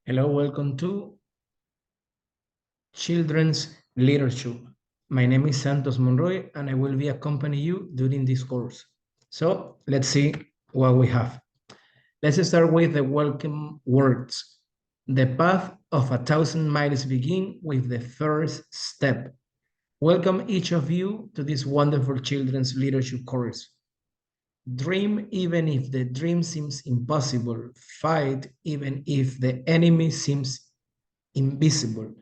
Hello, welcome to Children's Literature. My name is Santos Monrroy, and I will be accompanying you during this course. So let's see what we have. Let's start with the welcome words. The path of 1,000 miles begin with the first step. Welcome each of you to this wonderful children's literature course. Dream even if the dream seems impossible. Fight even if the enemy seems invisible.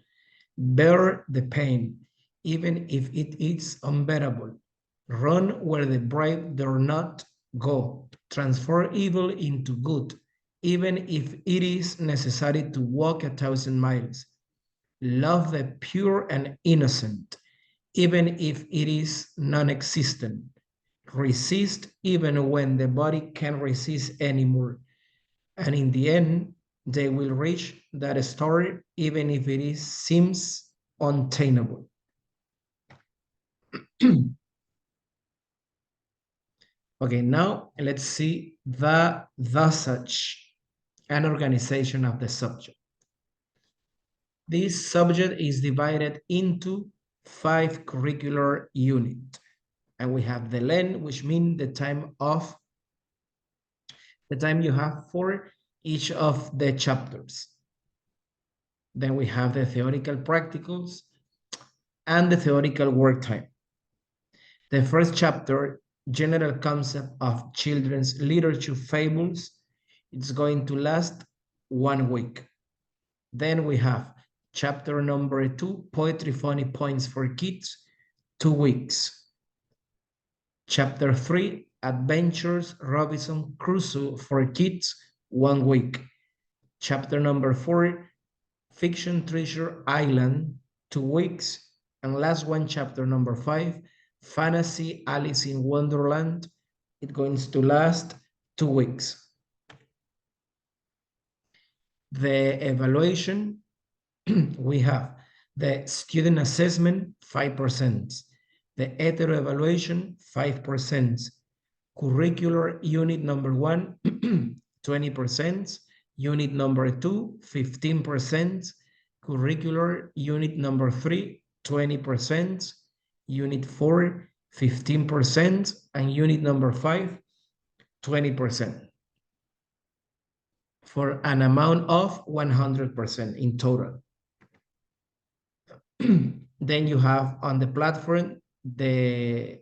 Bear the pain, even if it is unbearable. Run where the brave dare not go. Transform evil into good, even if it is necessary to walk 1,000 miles. Love the pure and innocent, even if it is non-existent. Resist even when the body can't resist anymore. And in the end, they will reach that story, even if seems unattainable. Okay, now let's see the dosage and organization of the subject. This subject is divided into 5 curricular units. And we have the length, which means the time you have for each of the chapters. Then we have the theoretical practicals and the theoretical work time. The first chapter, general concept of children's literature fables, it's going to last 1 week. Then we have chapter number 2, poetry funny poems for kids, 2 weeks. Chapter 3, adventures Robinson Crusoe for kids, 1 week. Chapter number 4, fiction treasure island, 2 weeks. And last one, chapter number 5, fantasy Alice in Wonderland. It's going to last 2 weeks. The evaluation, we have the student assessment, 5%. The hetero evaluation, 5%. Curricular unit number 1, 20%. Unit number 2, 15%. Curricular unit number 3, 20%. Unit 4, 15%. And unit number 5, 20%. For an amount of 100% in total. Then you have on the platform the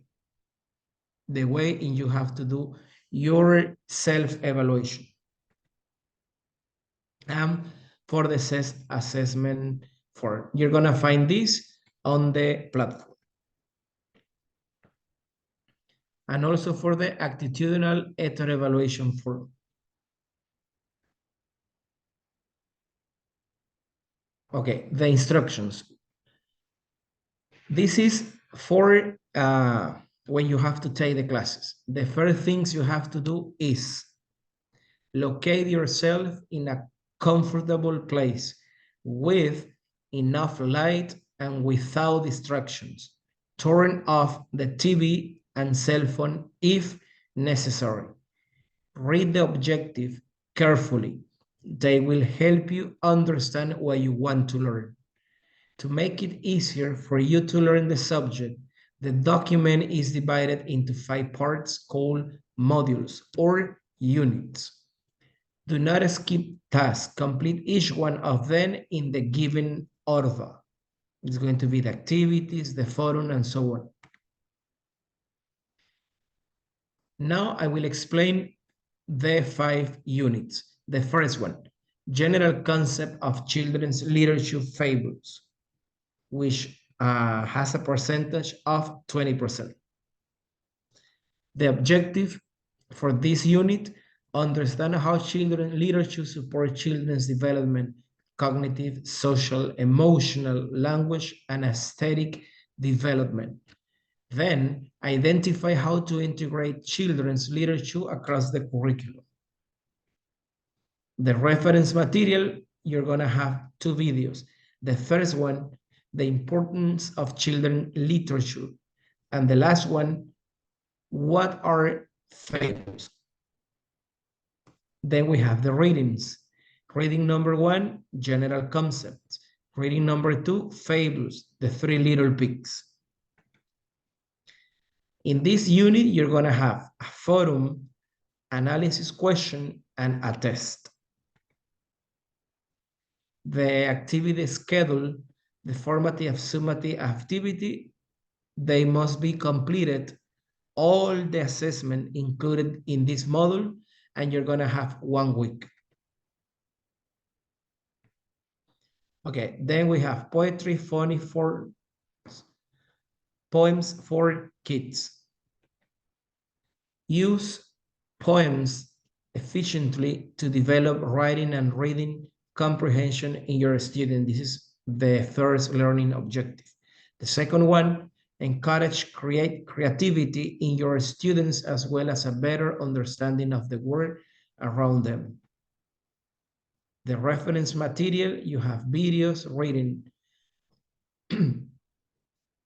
way in you have to do your self-evaluation. For the assessment form, you're gonna find this on the platform. And also for the attitudinal hetero evaluation form. Okay, the instructions. This is for when you have to take the classes. The first things you have to do is locate yourself in a comfortable place with enough light and without distractions. Turn off the TV and cell phone if necessary. Read the objective carefully. They will help you understand what you want to learn. To make it easier for you to learn the subject, the document is divided into 5 parts called modules or units. Do not skip tasks. Complete each one of them in the given order. It's going to be the activities, the forum, and so on. Now I will explain the 5 units. The first one, general concept of children's literature fables, which has a percentage of 20%. The objective for this unit, understand how children's literature supports children's development, cognitive, social, emotional, language, and aesthetic development. Then, identify how to integrate children's literature across the curriculum. The reference material, you're going to have 2 videos. The first one, the importance of children's literature. And the last one, what are fables? Then we have the readings. Reading number 1, general concepts. Reading number 2, fables, the three little pigs. In this unit, you're going to have a forum, analysis question, and a test. The activity schedule, the formative, summative activity, they must be completed, all the assessment included in this module, and you're going to have 1 week. Okay, then we have poetry, funny for poems for kids. Use poems efficiently to develop writing and reading comprehension in your student. This is the first learning objective. The second one, encourage creativity in your students as well as a better understanding of the world around them. The reference material, you have videos, reading.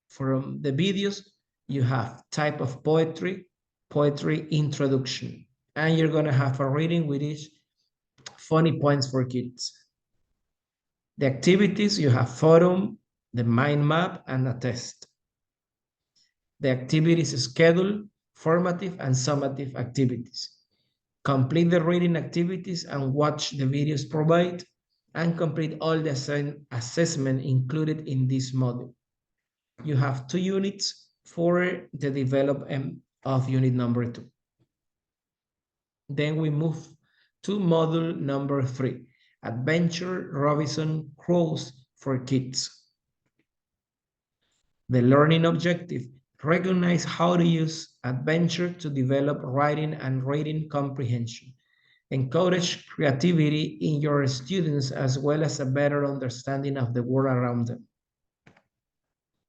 From the videos, you have type of poetry, poetry introduction, and you're going to have a reading with each funny points for kids. The activities, you have forum, the mind map, and a test. The activities schedule, formative and summative activities. Complete the reading activities and watch the videos provided, and complete all the assessment included in this module. You have 2 units for the development of unit number 2. Then we move to module number 3, Adventure Robinson Crusoe for kids. The learning objective, recognize how to use adventure to develop writing and reading comprehension. Encourage creativity in your students as well as a better understanding of the world around them.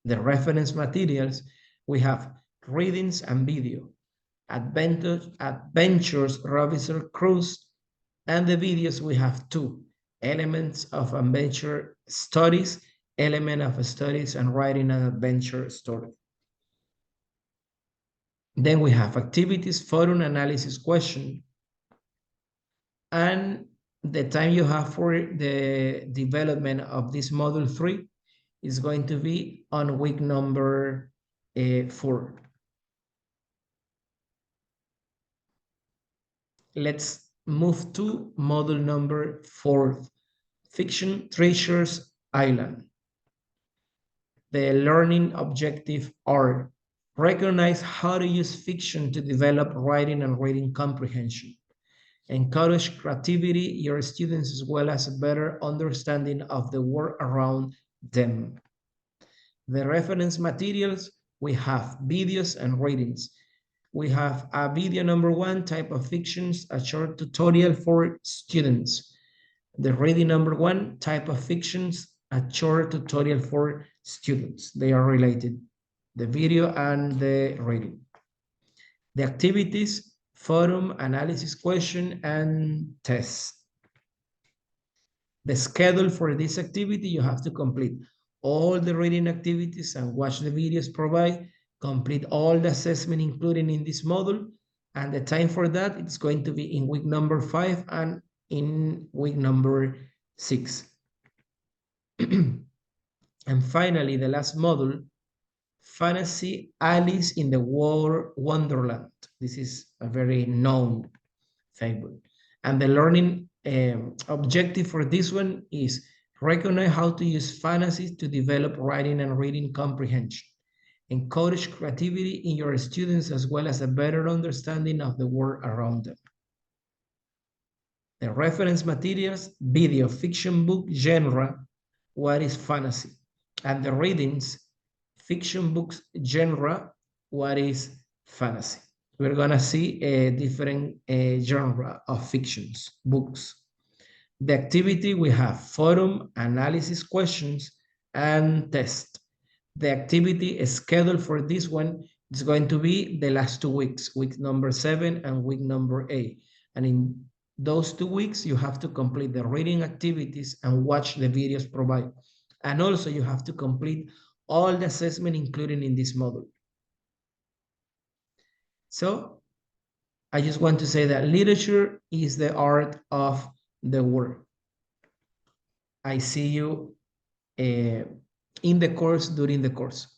The reference materials, we have readings and video, Adventures Robinson Crusoe, and the videos we have 2, elements of adventure studies, element of studies and writing an adventure story. Then we have activities, forum analysis question, and the time you have for the development of this module 3 is going to be on week number 4. Let's move to module number 4, Fiction Treasures Island. The learning objective are recognize how to use fiction to develop writing and reading comprehension. Encourage creativity in your students as well as a better understanding of the world around them. The reference materials, we have videos and readings. We have a video number 1, type of fictions, a short tutorial for students. The reading number 1, type of fictions, a short tutorial for students. They are related, the video and the reading. The activities, forum, analysis question, and test. The schedule for this activity, you have to complete all the reading activities and watch the videos provided, complete all the assessment included in this module, and the time for that, it's going to be in week number 5 and in week number 6. And finally, the last module, Fantasy Alice in the Wonderland. This is a very known fable. And the learning objective for this one is recognize how to use fantasy to develop writing and reading comprehension. Encourage creativity in your students as well as a better understanding of the world around them. The reference materials, video, fiction book, genre, what is fantasy? And the readings, fiction books, genre, what is fantasy? We're gonna see a different genre of fictions, books. The activity, we have forum, analysis questions, and test. The activity is scheduled for this one. It's going to be the last 2 weeks, week number 7 and week number 8. And in those 2 weeks, you have to complete the reading activities and watch the videos provided. And also you have to complete all the assessment included in this module. So I just want to say that literature is the art of the word. I see you in the course during the course.